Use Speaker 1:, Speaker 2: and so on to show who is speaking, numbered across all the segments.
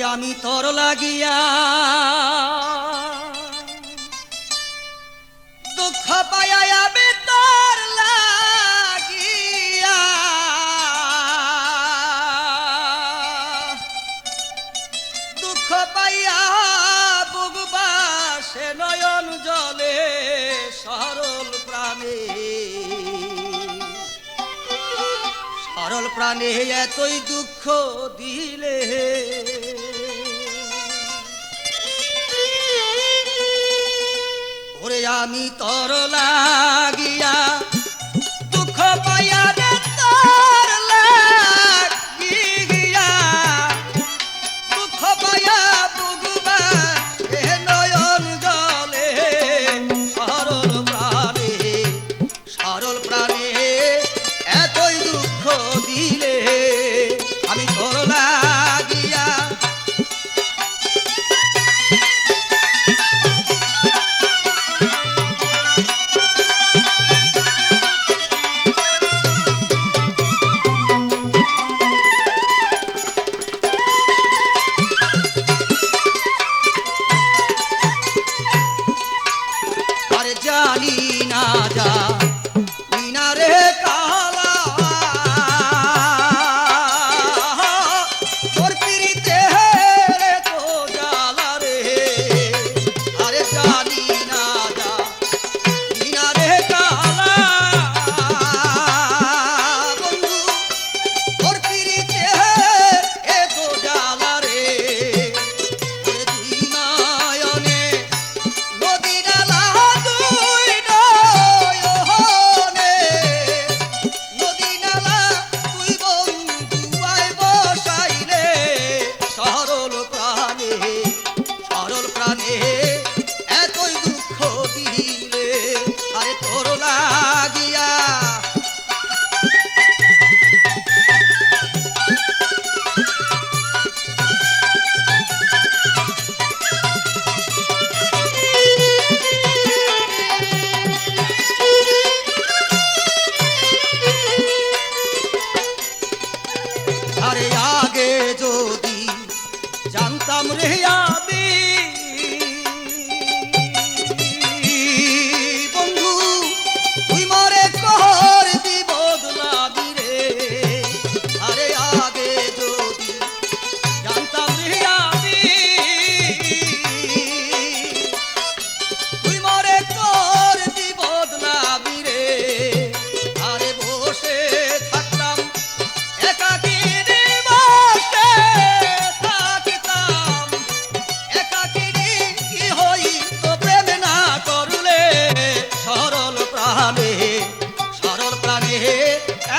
Speaker 1: আমি তোর লাগিয়া দুঃখ পাইয়া আমি তোর লাগিয়া দুঃখ পাইয়া বুকবা সে নয়ন জলে সরল প্রাণে এতই দুঃখ দিলে ওরে আমি তোর লাগিয়া দুঃখ পাইয়া রে তোর লাগিয়া দুঃখ পাইয়া বুকবা এ নয়ন জলে সরল প্রাণে এতই দুঃখ দিলে আমি তোর লাগিয়া আরে জানি না রে কালা তোর পিরিতে রে তো জালা রে আরে জানি না রে কালা বন্ধু তোর পিরিতে এ তো জালা রে ওরে দুই নয়নে নদী ডালা দুই নয়নে নদী নালা তুই বন্ধু আয় বসাইলে সরল প্রাণে এতই দুঃখ দিলে আরে তোর লাগিয়া আরে আগে যদি জানতাম রে আমি বন্ধু তুই মরে কর দি বদলাবি রে আরে আগে যদি জানতাম রে আমি তুই মরে কর দি বদলাবি রে আরে বসে থাকতাম একাকী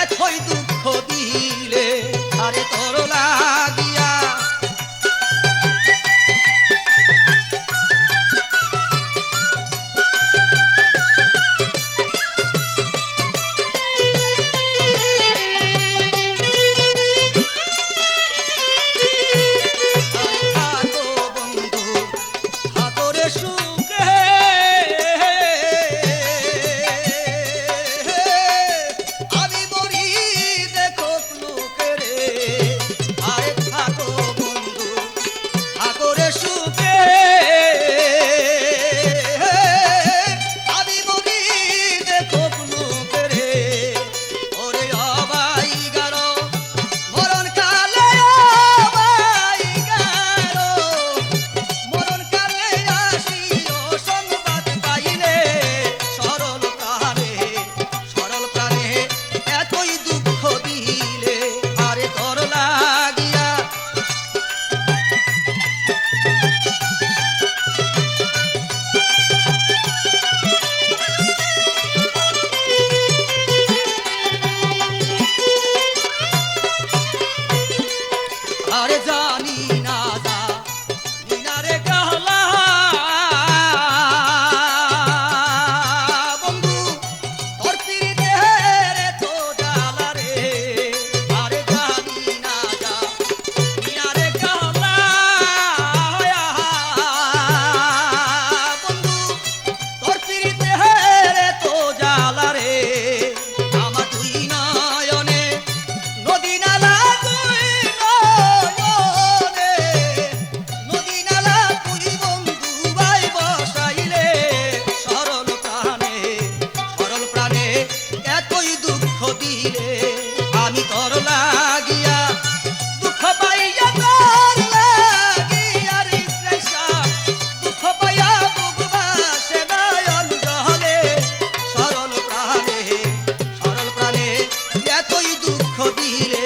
Speaker 1: এতই দুঃখ দিলে আরে তোর লাগিয়া থাকো বন্ধু থাকো রে সুখে আমি মরি দেখো লোকে রে আরে দিলে